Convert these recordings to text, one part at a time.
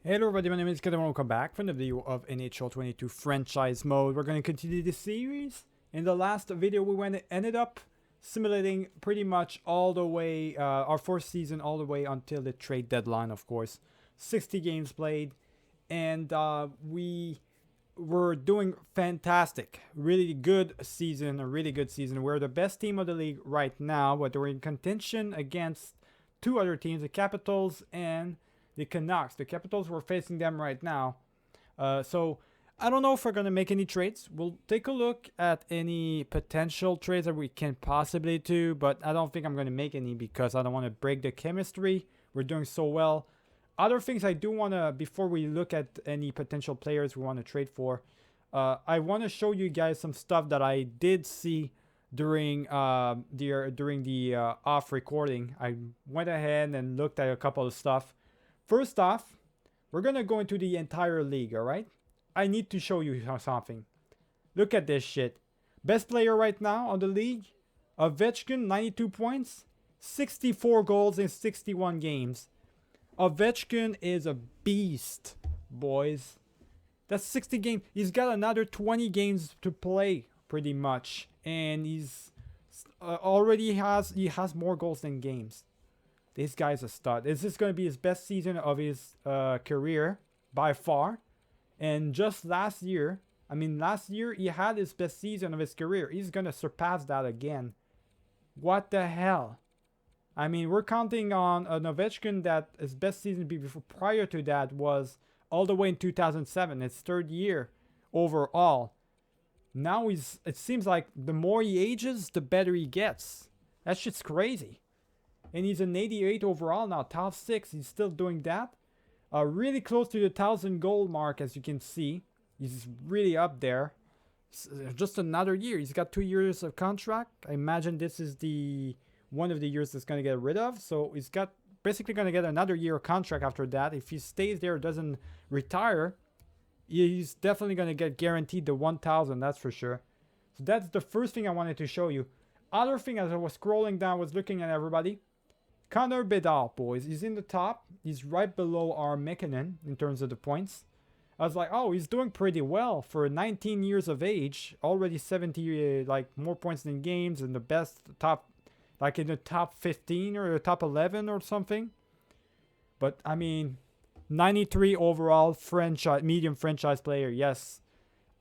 Hello everybody, my name is Kevin. Welcome back for another video of NHL 22 franchise mode. We're going to continue this series. In the last video, we ended up simulating pretty much all the way, our fourth season all the way until the trade deadline, of course. 60 games played, and we were doing fantastic. Really good season, a really good season. We're the best team of the league right now, but we're in contention against two other teams, the Capitals and the Canucks. The Capitals, we're facing them right now. So I don't know if we're going to make any trades. We'll take a look at any potential trades that we can possibly do, but I don't think I'm going to make any because I don't want to break the chemistry. We're doing so well. Other things I do want to, before we look at any potential players we want to trade for, I want to show you guys some stuff that I did see during the off recording. I went ahead and looked at a couple of stuff. First off, we're going to go into the entire league, all right? I need to show you something. Look at this shit. Best player right now on the league, Ovechkin, 92 points, 64 goals in 61 games. Ovechkin is a beast, boys. That's 60 games. He's got another 20 games to play, pretty much. And he's already has more goals than games. This guy's a stud. This is going to be his best season of his career by far. And just last year he had his best season of his career. He's going to surpass that again. What the hell? I mean, we're counting on an Ovechkin that his best season before, prior to that was all the way in 2007. His third year overall. Now it seems like the more he ages, the better he gets. That shit's crazy. And he's an 88 overall now, top 6. He's still doing that. Really close to the 1,000 goal mark, as you can see. He's really up there. Just another year. He's got 2 years of contract. I imagine this is one of the years that's going to get rid of. So he's got basically going to get another year of contract after that. If he stays there, doesn't retire, he's definitely going to get guaranteed the 1,000. That's for sure. So that's the first thing I wanted to show you. Other thing, as I was scrolling down, was looking at everybody. Connor Bedard, boys. He's in the top. He's right below our McKinnon in terms of the points. I was like, oh, he's doing pretty well for 19 years of age. Already 70, more points than games, and the best top, like in the top 15 or the top 11 or something. But, I mean, 93 overall medium franchise player. Yes,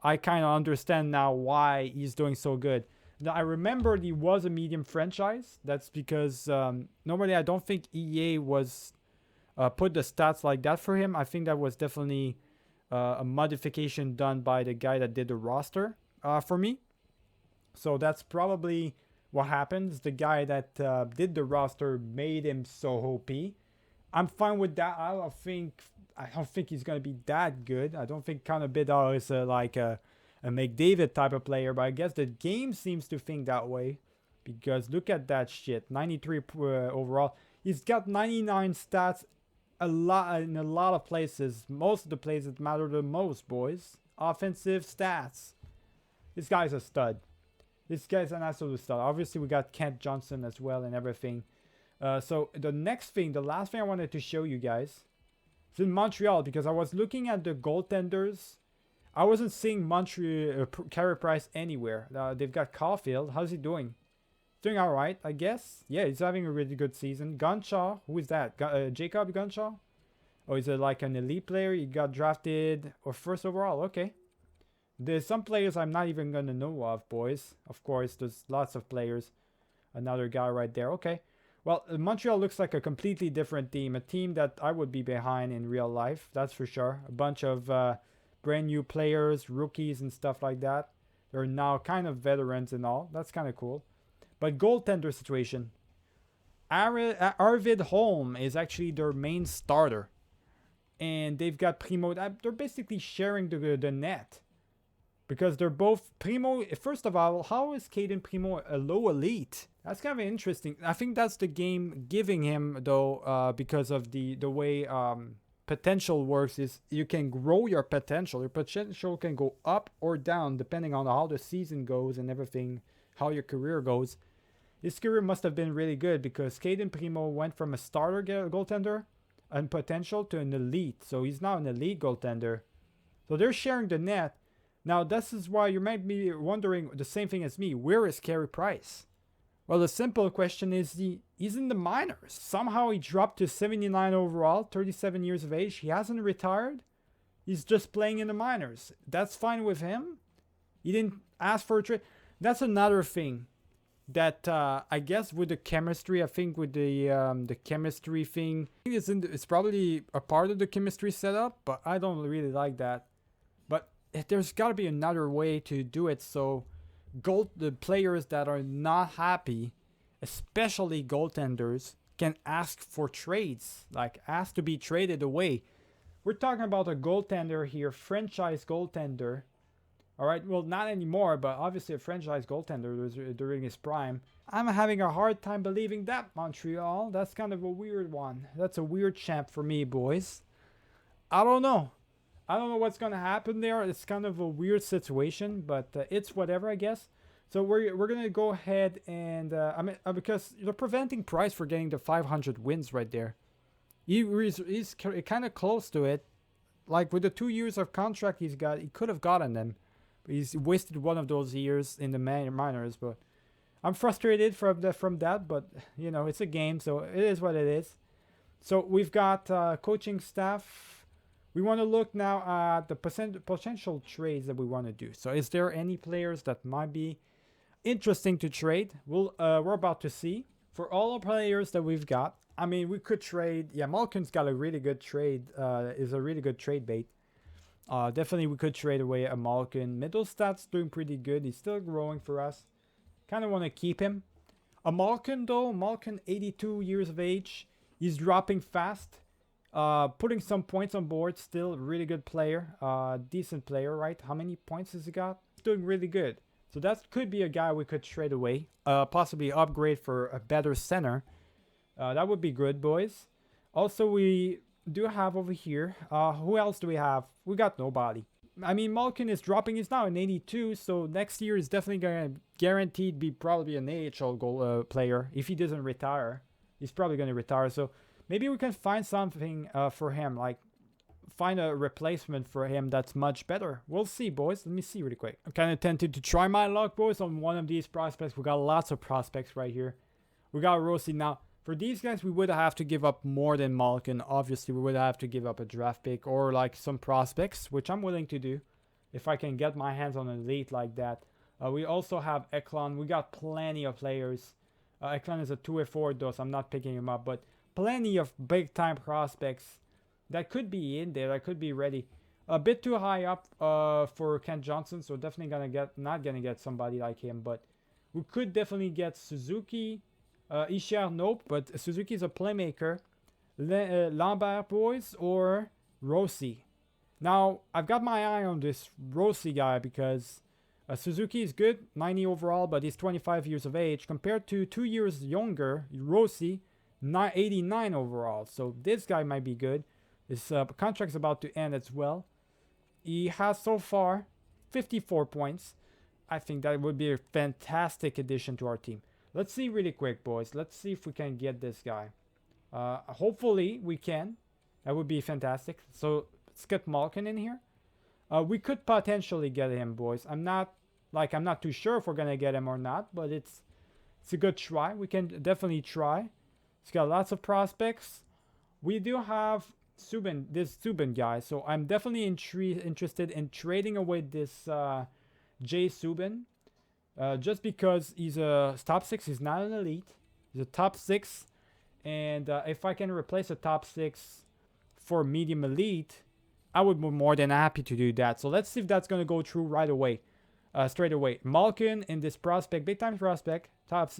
I kind of understand now why he's doing so good. Now, I remember he was a medium franchise. That's because normally I don't think EA was put the stats like that for him. I think that was definitely a modification done by the guy that did the roster for me. So that's probably what happens. The guy that did the roster made him so OP. I'm fine with that. I don't think he's gonna be that good. I don't think Connor Bedard is like a McDavid type of player, but I guess the game seems to think that way, because look at that shit. 93 overall. He's got 99 stats in a lot of places. Most of the places that matter the most, boys. Offensive stats. This guy's a stud. This guy's an absolute stud. Obviously, we got Kent Johnson as well and everything. So the last thing I wanted to show you guys is in Montreal, because I was looking at the goaltenders. I wasn't seeing Montreal Carey Price anywhere. They've got Caulfield. How's he doing? Doing all right, I guess. Yeah, he's having a really good season. Gunshaw, who is that? Jacob Gunshaw? Oh, he's like an elite player. He got drafted or first overall. Okay. There's some players I'm not even going to know of, boys. Of course, there's lots of players. Another guy right there. Okay. Well, Montreal looks like a completely different team. A team that I would be behind in real life. That's for sure. A bunch of brand new players, rookies and stuff like that. They're now kind of veterans and all. That's kind of cool. But goaltender situation. Arvid Holm is actually their main starter. And they've got Primo. They're basically sharing the net. Because they're both Primo. First of all, how is Caden Primo a low elite? That's kind of interesting. I think that's the game giving him, though, because of the way potential works. Is you can grow your potential. Your potential can go up or down depending on how the season goes and everything, how your career goes. His career must have been really good, because Caden Primo went from a starter goaltender and potential to an elite. So he's now an elite goaltender. So they're sharing the net. Now, this is why you might be wondering the same thing as me. Where is Carey Price? Well, the simple question is he's in the minors. Somehow he dropped to 79 overall, 37 years of age. He hasn't retired. He's just playing in the minors. That's fine with him. He didn't ask for a trade. That's another thing that I guess with the chemistry, I think with the chemistry thing, I think it's probably a part of the chemistry setup, but I don't really like that. But there's got to be another way to do it so the players that are not happy, especially goaltenders, can ask for trades, like ask to be traded away. We're talking about a goaltender here, franchise goaltender. All right, well, not anymore, but obviously a franchise goaltender during his prime. I'm having a hard time believing that, Montreal. That's kind of a weird one. That's a weird champ for me, boys. I don't know. I don't know what's going to happen there. It's kind of a weird situation, but it's whatever, I guess. So we're going to go ahead and, because you're preventing Price for getting the 500 wins right there. He's kind of close to it. Like with the 2 years of contract he could have gotten them. He's wasted one of those years in the minors, but I'm frustrated from that. But you know, it's a game, so it is what it is. So we've got coaching staff. We want to look now at the potential trades that we want to do. So is there any players that might be interesting to trade? We're about to see. For all the players that we've got, I mean, we could trade. Yeah, Malkin's got a really good trade. Is a really good trade bait. Definitely we could trade away a Malkin. Middlestad's doing pretty good. He's still growing for us. Kind of want to keep him. A Malkin though, Malkin 82 years of age. He's dropping fast. Putting some points on board still. Really good player. Decent player, right? How many points has he got? He's doing really good. So that could be a guy we could trade away. Possibly upgrade for a better center. That would be good, boys. Also, we do have over here. Who else do we have? We got nobody. I mean, Malkin is dropping. He's now an 82, so next year is definitely going to guaranteed be probably an AHL player. If he doesn't retire, he's probably going to retire. So maybe we can find something for him, like find a replacement for him that's much better. We'll see, boys. Let me see really quick. I'm kind of tempted to try my luck, boys, on one of these prospects. We got lots of prospects right here. We got Rossi now. For these guys, we would have to give up more than Malkin. Obviously, we would have to give up a draft pick or like some prospects, which I'm willing to do if I can get my hands on an elite like that. We also have Eklund. We got plenty of players. Eklund is a 2-way forward though, so I'm not picking him up. But plenty of big-time prospects that could be in there, that could be ready. A bit too high up for Kent Johnson, so definitely not gonna get somebody like him. But we could definitely get Suzuki. Ishiar, nope, but Suzuki's a playmaker. Lambert, boys, or Rossi. Now, I've got my eye on this Rossi guy because Suzuki is good, 90 overall, but he's 25 years of age. Compared to 2 years younger, Rossi, 89 overall. So this guy might be good. His contract's about to end as well. He has so far 54 points. I think that would be a fantastic addition to our team. Let's see really quick, boys. Let's see if we can get this guy. Hopefully we can. That would be fantastic. So let's get Malkin in here. We could potentially get him, boys. I'm not too sure if we're gonna get him or not, but it's a good try. We can definitely try. It's got lots of prospects. We do have this Subban guy, so I'm definitely interested in trading away this Jay Subban. Just because he's a top 6, he's not an elite. He's a top 6. And if I can replace a top 6 for medium elite, I would be more than happy to do that. So let's see if that's going to go through right away. Straight away. Malkin in this prospect, big time prospect.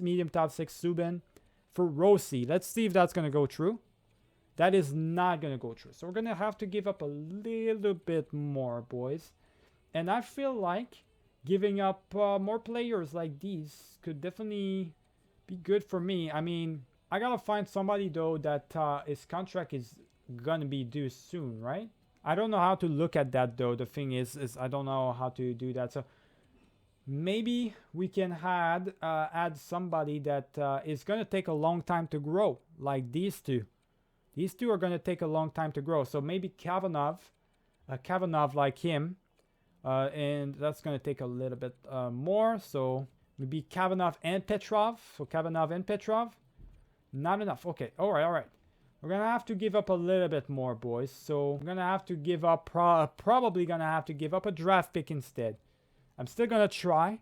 Medium top 6 Subban for Rossi. Let's see if that's going to go through. That is not going to go through. So we're going to have to give up a little bit more, boys. And I feel like giving up more players like these could definitely be good for me. I mean, I gotta find somebody though that his contract is gonna be due soon, right? I don't know how to look at that though. The thing is I don't know how to do that. So maybe we can add somebody that is gonna take a long time to grow, like these two. These two are going to take a long time to grow. So maybe Kavanagh like him. And that's going to take a little bit more. So maybe Kavanagh and Petrov. So Kavanagh and Petrov. Not enough. Okay. All right. We're going to have to give up a little bit more, boys. So I'm going to have to give up, probably going to have to give up a draft pick instead. I'm still going to try.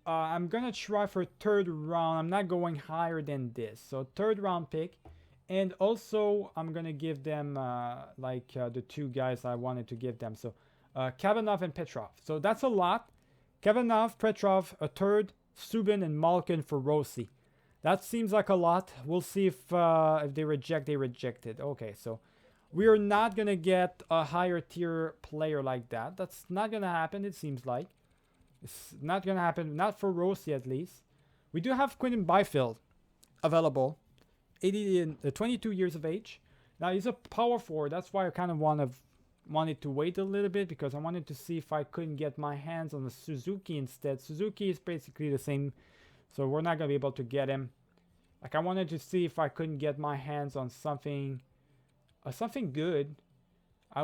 I'm going to try for third round. I'm not going higher than this. So third round pick. And also, I'm going to give them the two guys I wanted to give them. So Kavanagh and Petrov. So that's a lot. Kavanagh, Petrov, a third, Subban, and Malkin for Rossi. That seems like a lot. We'll see if they reject, they reject it. Okay, so we are not going to get a higher tier player like that. That's not going to happen, it seems like. It's not going to happen, not for Rossi at least. We do have Quinton Byfield available. 22 years of age. Now, he's a power forward. That's why I kind of wanted to wait a little bit, because I wanted to see if I couldn't get my hands on the Suzuki instead. Suzuki is basically the same, so we're not going to be able to get him. Like, I wanted to see if I couldn't get my hands on something good.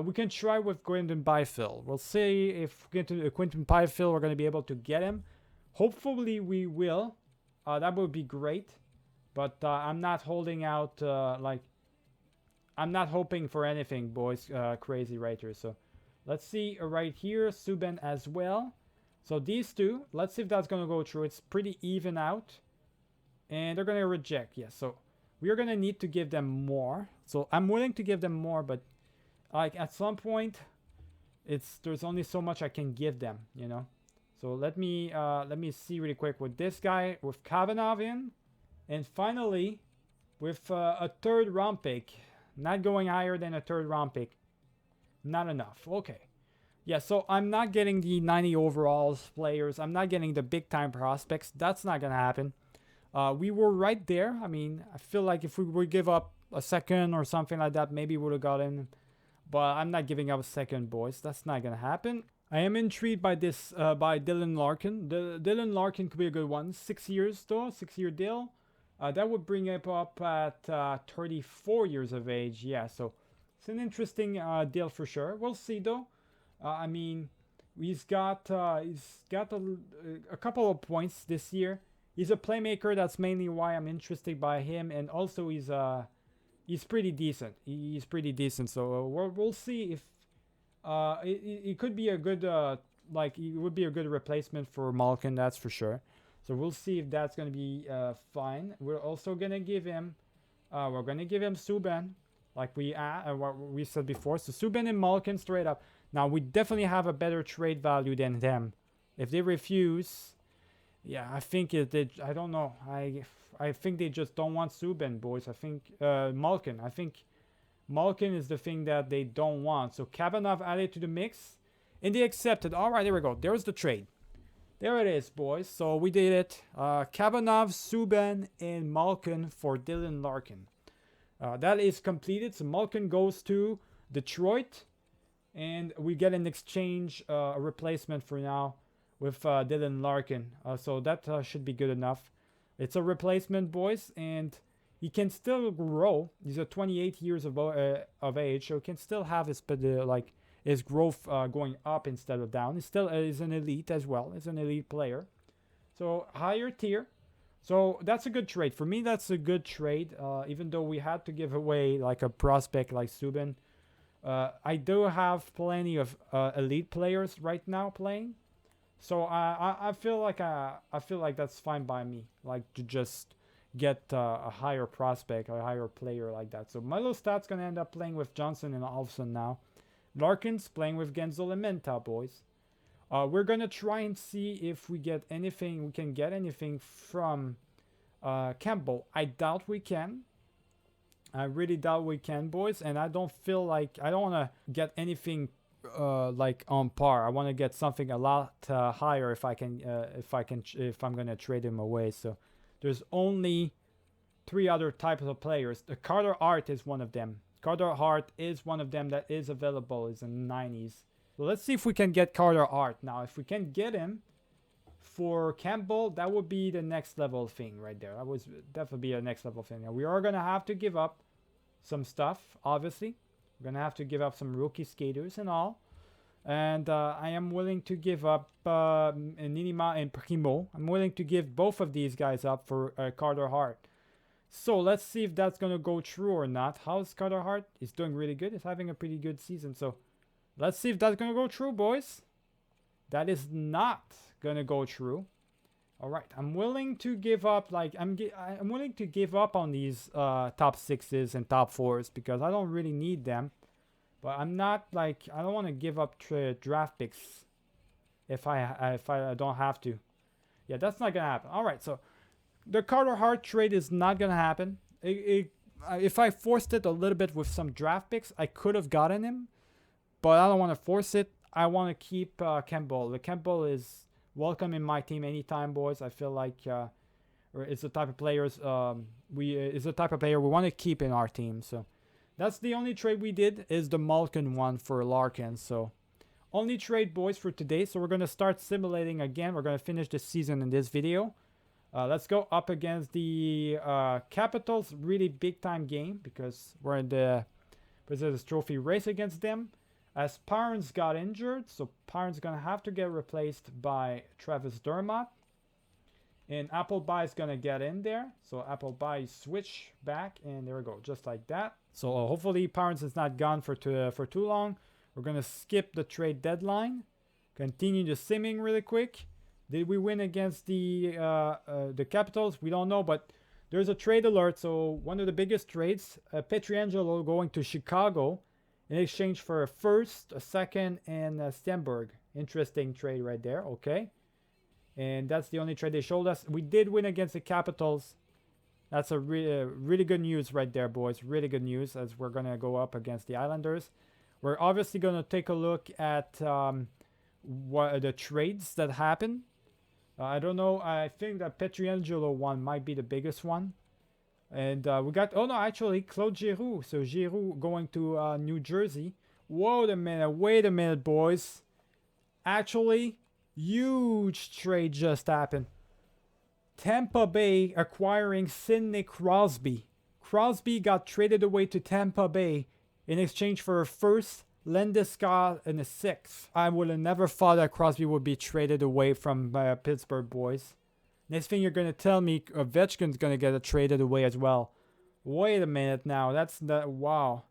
We can try with Quinton Byfield. We'll see if Quinton Byfield, we're going to be able to get him. Hopefully we will. That would be great. But I'm not holding out, I'm not hoping for anything, boys, crazy writers. So let's see right here, Subban as well. So these two, let's see if that's going to go through. It's pretty even out. And they're going to reject, yes. So we are going to need to give them more. So I'm willing to give them more, but like at some point, there's only so much I can give them, you know. So let me see really quick with this guy, with Kavanagh in. And finally, with a third round pick, not going higher than a third round pick, not enough. Okay. Yeah, so I'm not getting the 90 overalls players. I'm not getting the big time prospects. That's not going to happen. We were right there. I mean, I feel like if we would give up a second or something like that, maybe we would have gotten. But I'm not giving up a second, boys. That's not going to happen. I am intrigued by this, by Dylan Larkin. Dylan Larkin could be a good one. 6 years, though. 6-year deal. That would bring him up at 34 years of age. Yeah, so it's an interesting deal for sure. We'll see, though. I mean, he's got a couple of points this year. He's a playmaker. That's mainly why I'm interested by him. And also, he's pretty decent. He's pretty decent. So we'll see if it could be a good it would be a good replacement for Malkin. That's for sure. So we'll see if that's going to be fine. We're also going to give him, Subban, like what we said before. So Subban and Malkin straight up. Now, we definitely have a better trade value than them. If they refuse, yeah, I think I don't know. I think they just don't want Subban, boys. I think Malkin. I think Malkin is the thing that they don't want. So Kavanagh added to the mix, and they accepted. All right, there we go. There's the trade. There it is, boys. So we did it. Kavanagh, Subban, and Malkin for Dylan Larkin. That is completed. So Malkin goes to Detroit. And we get an exchange, a replacement for now with Dylan Larkin. So that should be good enough. It's a replacement, boys. And he can still grow. He's 28 years of age. So he can still have his growth going up instead of down. He still is an elite as well. He's an elite player. So higher tier. So that's a good trade. For me, that's a good trade. Even though we had to give away like a prospect like Subban. I do have plenty of elite players right now playing. So I feel like that's fine by me. Like to just get a higher prospect, a higher player like that. So Milo Stat's going to end up playing with Johnson and Olsen now. Larkin's playing with Genzel and Menta, boys. We're going to try and see if we get anything. We can get anything from Campbell. I doubt we can. I really doubt we can, boys. And I don't feel like... I don't want to get anything like on par. I want to get something a lot higher if I'm going to trade him away. So there's only 3 other types of players. The Carter Hart is one of them. Carter Hart is one of them that is available. Is in the 90s. So let's see if we can get Carter Hart. Now, if we can get him for Campbell, that would be the next level thing right there. That would definitely be a next level thing. Now, we are going to have to give up some stuff, obviously. We're going to have to give up some rookie skaters and all. And I am willing to give up Ninima and Primo. I'm willing to give both of these guys up for Carter Hart. So let's see if that's going to go true or not. How's Carter Hart? He's doing really good. He's having a pretty good season. So let's see if that's going to go true, boys. That is not going to go true. All right. I'm willing to give up, like, I'm willing to give up on these top 6s and top 4s because I don't really need them. But I'm not, like, I don't want to give up draft picks if I don't have to. Yeah, that's not going to happen. All right, so the Carter Hart trade is not going to happen. If I forced it a little bit with some draft picks, I could have gotten him. But I don't want to force it. I want to keep Campbell. The Campbell is welcome in my team anytime, boys. I feel like it's the type of players is the type of player we want to keep in our team. So that's the only trade we did is the Malkin one for Larkin. So only trade, boys, for today. So we're going to start simulating again. We're going to finish the season in this video. Let's go up against the Capitals. Really big time game because we're in the President's Trophy race against them. As Parents got injured, so Parents going to have to get replaced by Travis Dermott. And Appleby is going to get in there. So Appleby switch back, and there we go, just like that. So hopefully Parents is not gone for too long. We're going to skip the trade deadline. Continue the simming really quick. Did we win against the Capitals? We don't know, but there's a trade alert. So one of the biggest trades, Pietrangelo going to Chicago in exchange for a first, a second, and Stenberg. Interesting trade right there. Okay. And that's the only trade they showed us. We did win against the Capitals. That's a really good news right there, boys. Really good news as we're going to go up against the Islanders. We're obviously going to take a look at what the trades that happen. I don't know. I think that Pietrangelo one might be the biggest one. And we got, oh no, actually, Claude Giroux. So Giroux going to New Jersey. Wait a minute, boys. Actually, huge trade just happened. Tampa Bay acquiring Sidney Crosby. Crosby got traded away to Tampa Bay in exchange for a first, Landeskog, and a sixth. I would have never thought that Crosby would be traded away from Pittsburgh, boys. Next thing you're going to tell me Ovechkin's going to get traded away as well. Wait a minute now. Wow.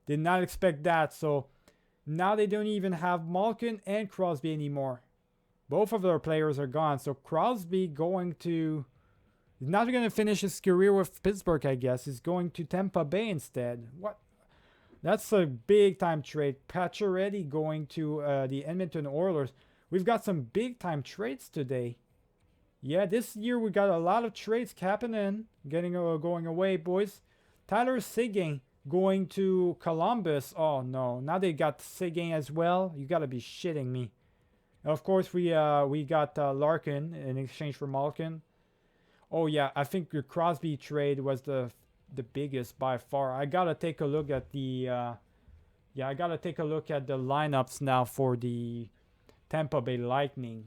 Did not expect that. So now they don't even have Malkin and Crosby anymore. Both of their players are gone. So Crosby he's not going to finish his career with Pittsburgh, I guess. He's going to Tampa Bay instead. What? That's a big time trade. Pacioretty going to the Edmonton Oilers. We've got some big time trades today. Yeah, this year we got a lot of trades happening, going away, boys. Tyler Seguin going to Columbus. Oh no, now they got Seguin as well. You gotta be shitting me. Of course, we got Larkin in exchange for Malkin. Oh yeah, I think the Crosby trade was the biggest by far. I gotta take a look at the lineups now for the Tampa Bay Lightning.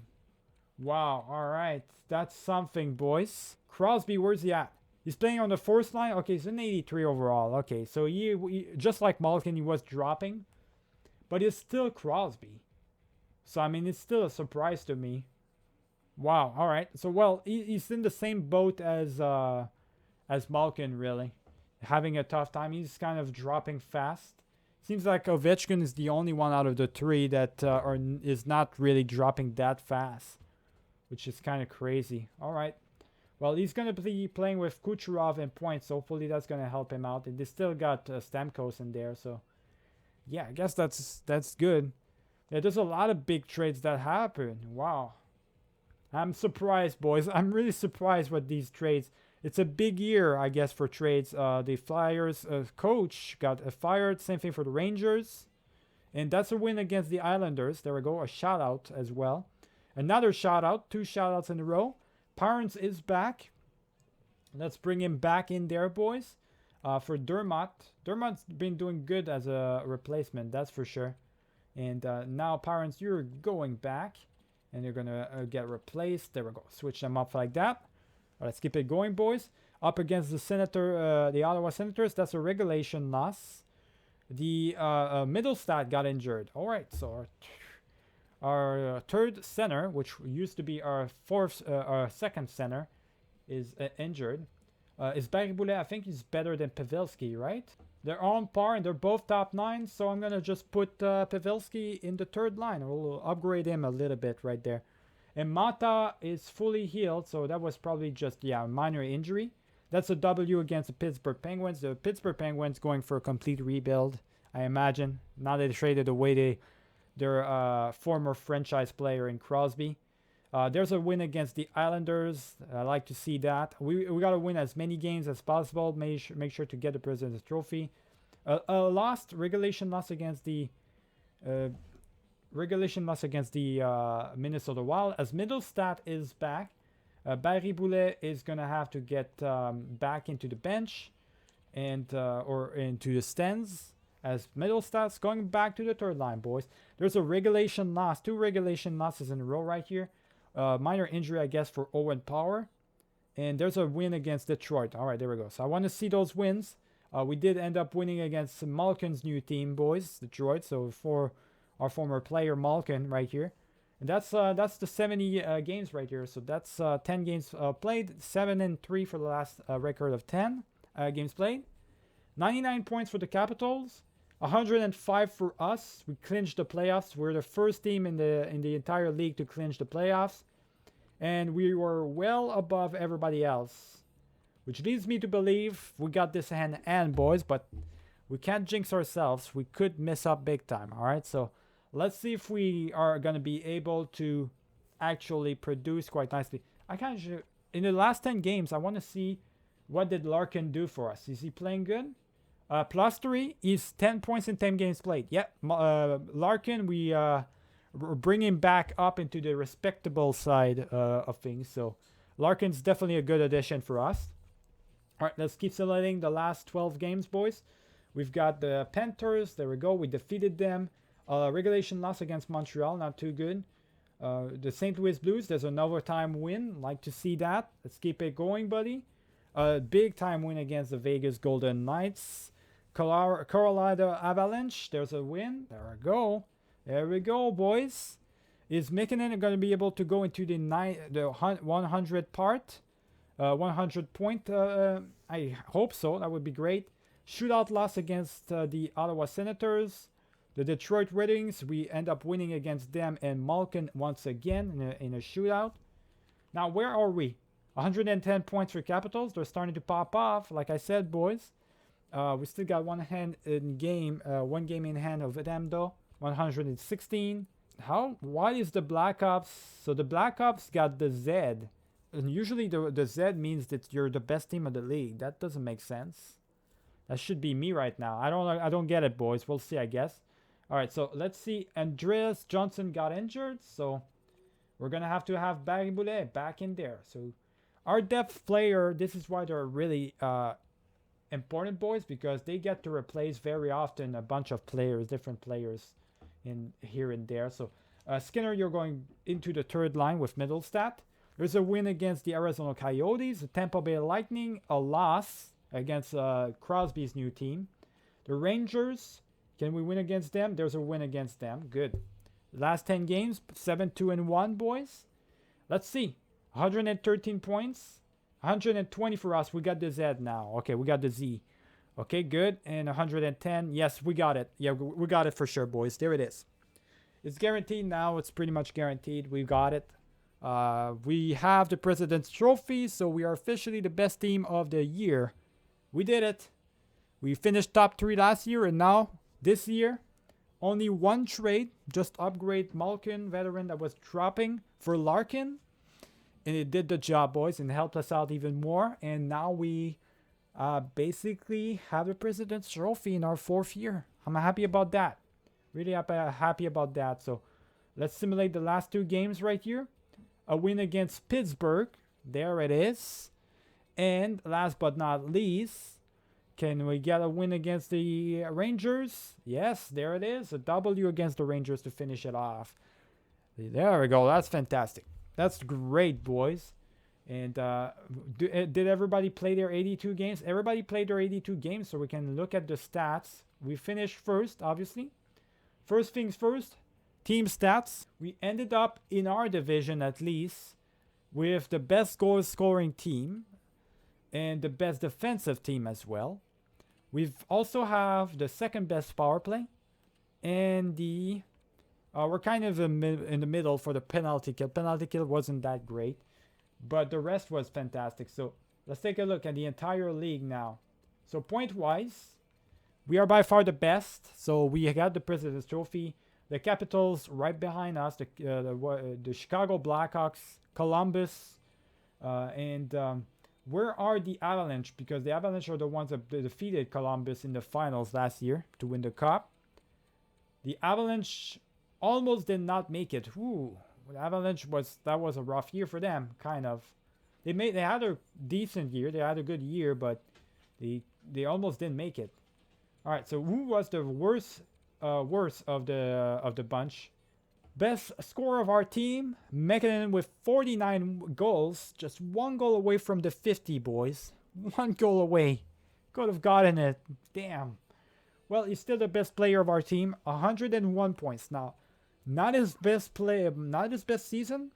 Wow, all right, that's something, boys. Crosby, where's he at? He's playing on the fourth line. Okay, he's an 83 overall. Okay, so he just like Malkin, he was dropping, but it's still Crosby. So I mean, it's still a surprise to me. Wow. All right. So well, he's in the same boat as Malkin, really, having a tough time. He's kind of dropping fast. Seems like Ovechkin is the only one out of the three that is not really dropping that fast, which is kind of crazy. All right. Well, he's going to be playing with Kucherov in points. So hopefully that's going to help him out. And they still got Stamkos in there. So yeah, I guess that's good. Yeah, there's a lot of big trades that happen. Wow. I'm surprised, boys. I'm really surprised with these trades. It's a big year, I guess, for trades. The Flyers coach got fired. Same thing for the Rangers. And that's a win against the Islanders. There we go. A shout out as well. Another shout out. 2 shout outs in a row. Parents is back. Let's bring him back in there, boys. For Dermott. Dermott's been doing good as a replacement. That's for sure. And now, Parents, you're going back. And you're going to get replaced. There we go. Switch them up like that. Let's keep it going, boys. Up against the Ottawa Senators. That's a regulation loss. The Middlestat got injured. All right, so our third center, which used to be our second center, is injured. Is Barry Boulet, I think he's better than Pavelski, right? They're on par and they're both top 9, so I'm going to just put Pavelski in the third line. We'll upgrade him a little bit right there. And Mata is fully healed, so that was probably just, a minor injury. That's a W against the Pittsburgh Penguins. The Pittsburgh Penguins going for a complete rebuild, I imagine. Now they traded away their former franchise player in Crosby. There's a win against the Islanders. I like to see that. We got to win as many games as possible. Make sure to get the President's Trophy. Regulation loss against the Minnesota Wild. As Middlestat is back, Barry Boulet is gonna have to get back into the bench and or into the stands. As Middlestat's going back to the third line, boys. There's a regulation loss, 2 regulation losses in a row right here. Minor injury, I guess, for Owen Power. And there's a win against Detroit. All right, there we go. So I want to see those wins. We did end up winning against Malkin's new team, boys, Detroit. So for our former player Malkin right here. And that's the 70 games right here. So that's 10 games played, 7-3 for the last record of 10 games played. 99 points for the Capitals, 105 for us. We clinched the playoffs. We're the first team in the entire league to clinch the playoffs, and we were well above everybody else, which leads me to believe we got this in hand, boys. But we can't jinx ourselves. We could mess up big time. All right, so let's see if we are gonna be able to actually produce quite nicely. In the last 10 games, I want to see what did Larkin do for us. Is he playing good? +3 is 10 points in 10 games played. Yeah, Larkin, we're bringing back up into the respectable side of things. So Larkin's definitely a good addition for us. All right, let's keep selecting the last 12 games, boys. We've got the Panthers. There we go. We defeated them. Regulation loss against Montreal, not too good. The St. Louis Blues, there's an overtime win. Like to see that. Let's keep it going, buddy. Big time win against the Vegas Golden Knights. Colorado Avalanche, there's a win. There we go. There we go, boys. Is McKinnon going to be able to go into the 100 part? 100 point? I hope so. That would be great. Shootout loss against the Ottawa Senators. The Detroit Red Wings, we end up winning against them and Malkin once again in a shootout. Now, where are we? 110 points for Capitals. They're starting to pop off. Like I said, boys. We still got one game in hand of them though. 116. Why is the Black Ops? So the Black Ops got the Z. And usually the Z means that you're the best team of the league. That doesn't make sense. That should be me right now. I don't get it, boys. We'll see, I guess. All right, so let's see. Andreas Johnson got injured, so we're gonna have to have Barry Boulet back in there. So our depth player, this is why they're really important, boys, because they get to replace very often a bunch of players, different players in here and there. So Skinner, you're going into the third line with Middlestat. There's a win against the Arizona Coyotes, the Tampa Bay Lightning, a loss against Crosby's new team. The Rangers, can we win against them? There's a win against them. Good. Last 10 games, 7-2-1, boys. Let's see. 113 points. 120 for us. We got the Z now. Okay, we got the Z. Okay, good. And 110. Yes, we got it. Yeah, we got it for sure, boys. There it is. It's guaranteed now. It's pretty much guaranteed. We got it. We have the President's Trophy, so we are officially the best team of the year. We did it. We finished top 3 last year, and now, this year, only one trade. Just upgrade Malkin, veteran that was dropping, for Larkin. And it did the job, boys, and helped us out even more. And now we basically have the President's Trophy in our 4th year. I'm happy about that. Really happy about that. So let's simulate the last 2 games right here. A win against Pittsburgh. There it is. And last but not least, can we get a win against the Rangers? Yes, there it is. A W against the Rangers to finish it off. There we go. That's fantastic. That's great, boys. And did everybody play their 82 games? Everybody played their 82 games, so we can look at the stats. We finished first, obviously. First things first, team stats. We ended up in our division, at least, with the best goal scoring team and the best defensive team as well. We've also have the second best power play, and the we're kind of in the middle for the penalty kill. Penalty kill wasn't that great, but the rest was fantastic. So let's take a look at the entire league now. So point-wise, we are by far the best. So we got the President's Trophy. The Capitals right behind us. The Chicago Blackhawks, Columbus, and where are the Avalanche? Because the Avalanche are the ones that defeated Columbus in the finals last year to win the cup. The Avalanche almost did not make it. Ooh, the Avalanche was a rough year for them, kind of. They had a decent year. They had a good year, but they almost didn't make it. All right, so who was the worst of the bunch? Best scorer of our team, Mekinen with 49 goals, just one goal away from the 50, boys. One goal away. Could have gotten it. Damn. Well, he's still the best player of our team, 101 points. Now, not his best season,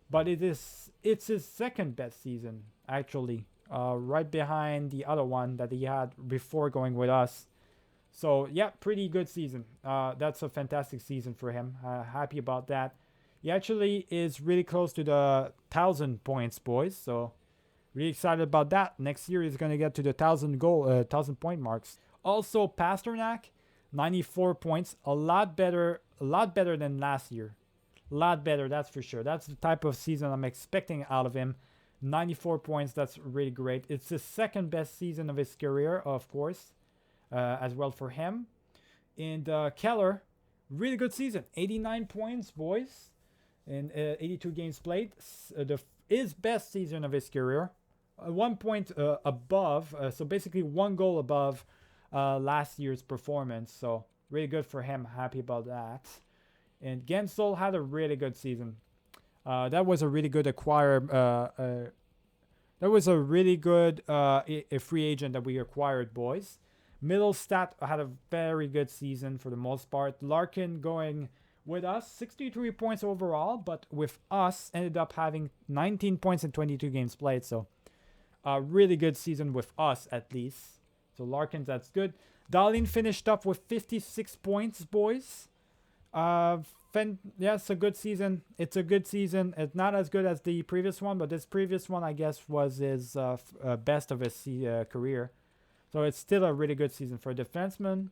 but it's his second best season, actually. Right behind the other one that he had before going with us. So, yeah, pretty good season. That's a fantastic season for him. Happy about that. He actually is really close to the 1,000 points, boys. So, really excited about that. Next year, he's going to get to the 1,000 point marks. Also, Pasternak, 94 points. A lot better than last year. A lot better, that's for sure. That's the type of season I'm expecting out of him. 94 points, that's really great. It's the second best season of his career, of course. As well for him. And Keller, really good season. 89 points, boys. And 82 games played. His best season of his career. 1 point above. So basically 1 goal above last year's performance. So really good for him. Happy about that. And Gensel had a really good season. That was a really good acquire. That was a really good a free agent that we acquired, boys. Middlestat had a very good season for the most part. Larkin going with us, 63 points overall, but with us ended up having 19 points in 22 games played. So a really good season with us at least. So Larkin, that's good. Dahlin finished up with 56 points, boys. Yeah, it's a good season. It's a good season. It's not as good as the previous one, but this previous one, I guess, was his best of his career. So it's still a really good season for a defenseman.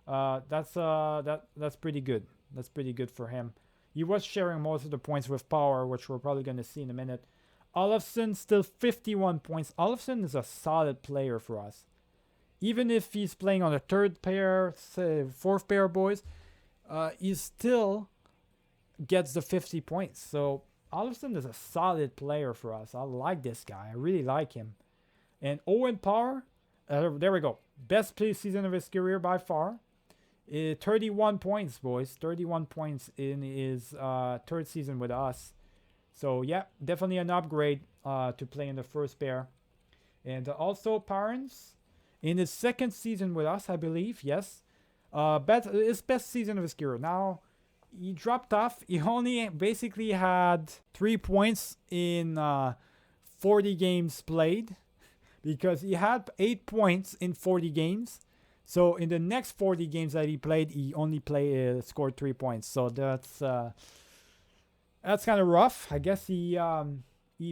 That's pretty good. That's pretty good for him. He was sharing most of the points with Power, which we're probably going to see in a minute. Olofsson still 51 points. Olofsson is a solid player for us. Even if he's playing on the third pair, say fourth pair, boys, he still gets the 50 points. So Olofsson is a solid player for us. I like this guy. I really like him. And Owen Power. There we go. Best play season of his career by far. 31 points, boys. 31 points in his third season with us. So, yeah, definitely an upgrade to play in the first pair. And also, Parents, in his second season with us, I believe, yes. His best season of his career. Now, he dropped off. He only basically had 3 points in 40 games played. Because he had 8 points in 40 games. So in the next 40 games that he played, he only scored 3 points. So that's kind of rough. I guess he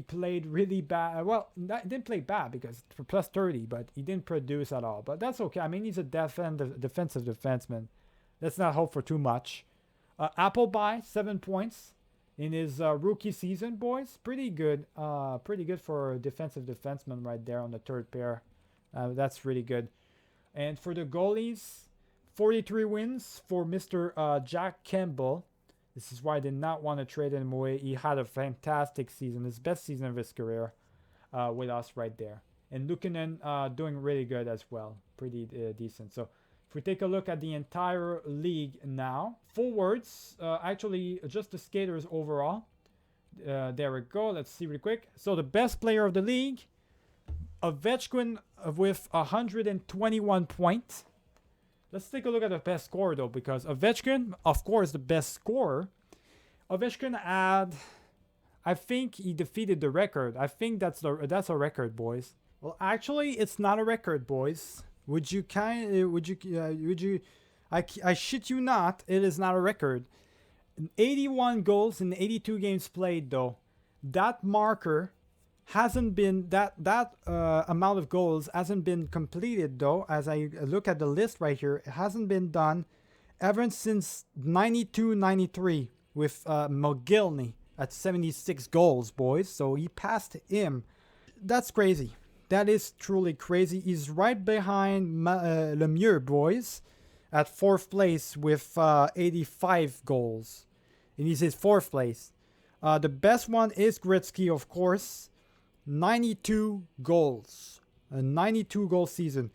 played really bad. Well, he didn't play bad because for plus 30, but he didn't produce at all. But that's okay. I mean, he's a defensive defenseman. Let's not hope for too much. Appleby, 7 points. In his rookie season, boys, pretty good. Pretty good for a defensive defenseman right there on the third pair. That's really good. And for the goalies, 43 wins for Mr. Jack Campbell. This is why I did not want to trade him away. He had a fantastic season, his best season of his career with us right there. And Luukkonen doing really good as well. Pretty decent. So if we take a look at the entire league now, forwards, actually just the skaters overall. There we go. Let's see real quick. So the best player of the league, Ovechkin with 121 points. Let's take a look at the best scorer though, because Ovechkin, of course, the best scorer. Ovechkin had, I think he defeated the record. I think that's a record, boys. Well, actually, it's not a record, boys. I shit you not, it is not a record. 81 goals in 82 games played, though. That marker hasn't been, that amount of goals hasn't been completed, though. As I look at the list right here, it hasn't been done ever since 92-93 with Mogilny at 76 goals, boys. So he passed him. That's crazy. That is truly crazy. He's right behind Lemieux, boys, at 4th place with 85 goals. And he's in 4th place. The best one is Gretzky, of course. 92 goals. A 92 goal season.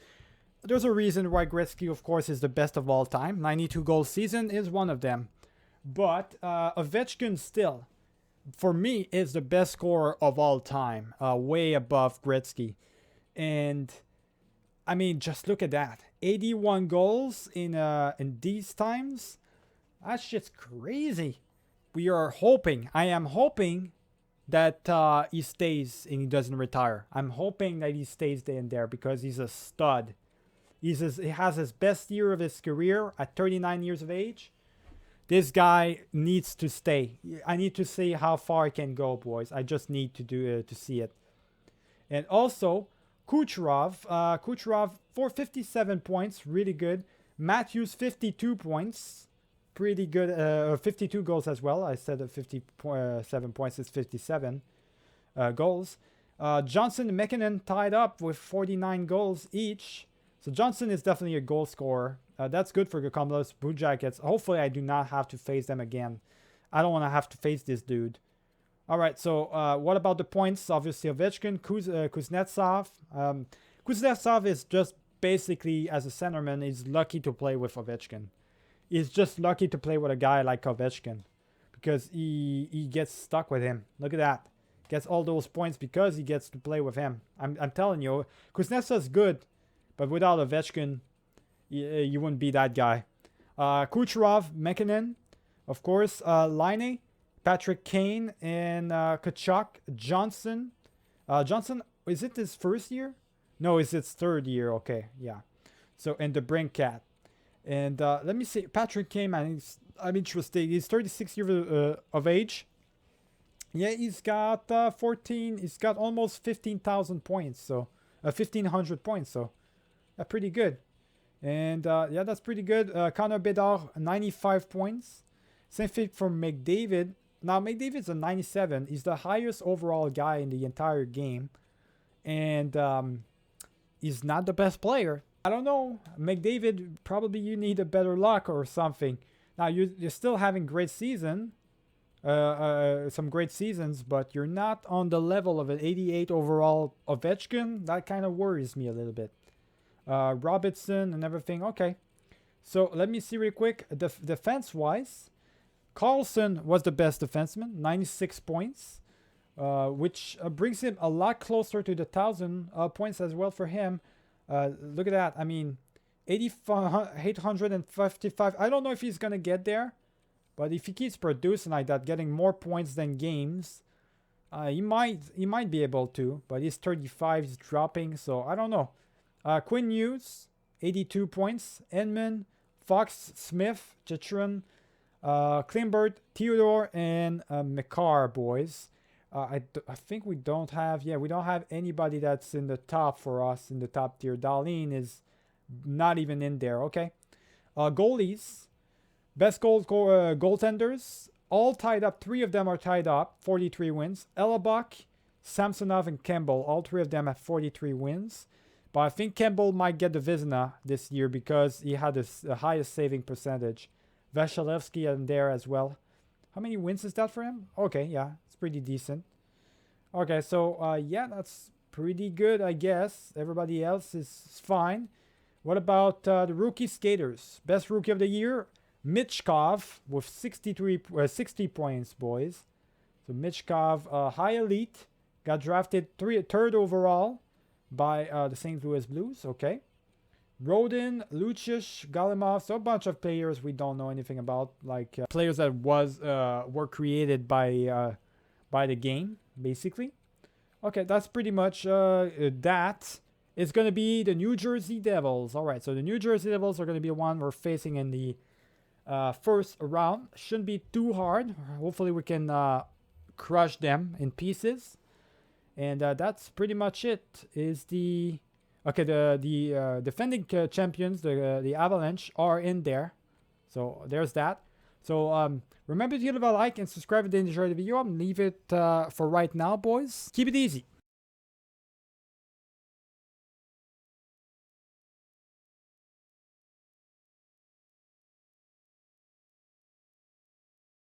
There's a reason why Gretzky, of course, is the best of all time. 92 goal season is one of them. But Ovechkin still, for me, is the best scorer of all time. Way above Gretzky. And, I mean, just look at that. 81 goals in these times. That shit's crazy. We are hoping. I am hoping that he stays and he doesn't retire. I'm hoping that he stays there because he's a stud. He has his best year of his career at 39 years of age. This guy needs to stay. I need to see how far he can go, boys. I just need to see it. And also, Kucherov. Kucherov, 457 points. Really good. Matthews, 52 points. Pretty good. 52 goals as well. I said 57 points is 57 goals. Johnson and McKinnon tied up with 49 goals each. So Johnson is definitely a goal scorer. That's good for the Columbus Blue Jackets. Hopefully I do not have to face them again. I don't want to have to face this dude. All right, so what about the points? Obviously Ovechkin, Kuznetsov. Kuznetsov is just basically, as a centerman, is lucky to play with Ovechkin. He's just lucky to play with a guy like Ovechkin because he gets stuck with him. Look at that. Gets all those points because he gets to play with him. I'm telling you, Kuznetsov's good, but without Ovechkin, you wouldn't be that guy. Kucherov, McKinnon, of course, Laine, Patrick Kane, and Tkachuk, Johnson. Johnson, is it his first year? No, it's his 3rd year. Okay, yeah. So, and the Brinkat. And let me see, Patrick Kane, I'm interested. He's 36 years of age. Yeah, he's got he's got almost 15,000 points. So, 1,500 points. So, pretty good. And yeah, that's pretty good. Connor Bedard, 95 points. Same thing for McDavid. Now, McDavid's a 97. He's the highest overall guy in the entire game. And he's not the best player. I don't know. McDavid, probably you need a better luck or something. Now, you're still having great season. Some great seasons, but you're not on the level of an 88 overall Ovechkin. That kind of worries me a little bit. Robertson and everything. Okay. So, let me see real quick. Defense-wise, Carlson was the best defenseman. 96 points. Which brings him a lot closer to the 1,000 points as well for him. Look at that. I mean, 855. I don't know if he's going to get there. But if he keeps producing like that, getting more points than games, he might be able to. But he's 35. He's dropping. So, I don't know. Quinn Hughes, 82 points. Edmund, Fox, Smith, Chychrun, Klimbert, Theodore, and Makar, boys. I think we don't have anybody that's in the top for us in the top tier. Darlene is not even in there. Okay. Goalies, best goaltenders, all tied up. 3 of them are tied up, 43 wins. Hellebuck, Samsonov, and Campbell, all 3 of them at 43 wins. But I think Campbell might get the Vezina this year because he had the highest saving percentage. Vasilevsky in there as well. How many wins is that for him? Okay, yeah, it's pretty decent. Okay, so yeah, that's pretty good, I guess. Everybody else is fine. What about the rookie skaters? Best rookie of the year, Michkov with 60 points, boys. So Michkov, high elite, got drafted third overall by the St. Louis Blues. Okay. Rodin, Lucic, Galimov, so a bunch of players we don't know anything about, like players that were created by the game, basically. Okay, that's pretty much that. It's going to be the New Jersey Devils. All right, so the New Jersey Devils are going to be the one we're facing in the first round. Shouldn't be too hard. Hopefully we can crush them in pieces. And that's pretty much it. Is the okay? The defending champions, the Avalanche, are in there. So there's that. So remember to leave a like and subscribe if you enjoyed the video. I'm leave it for right now, boys. Keep it easy.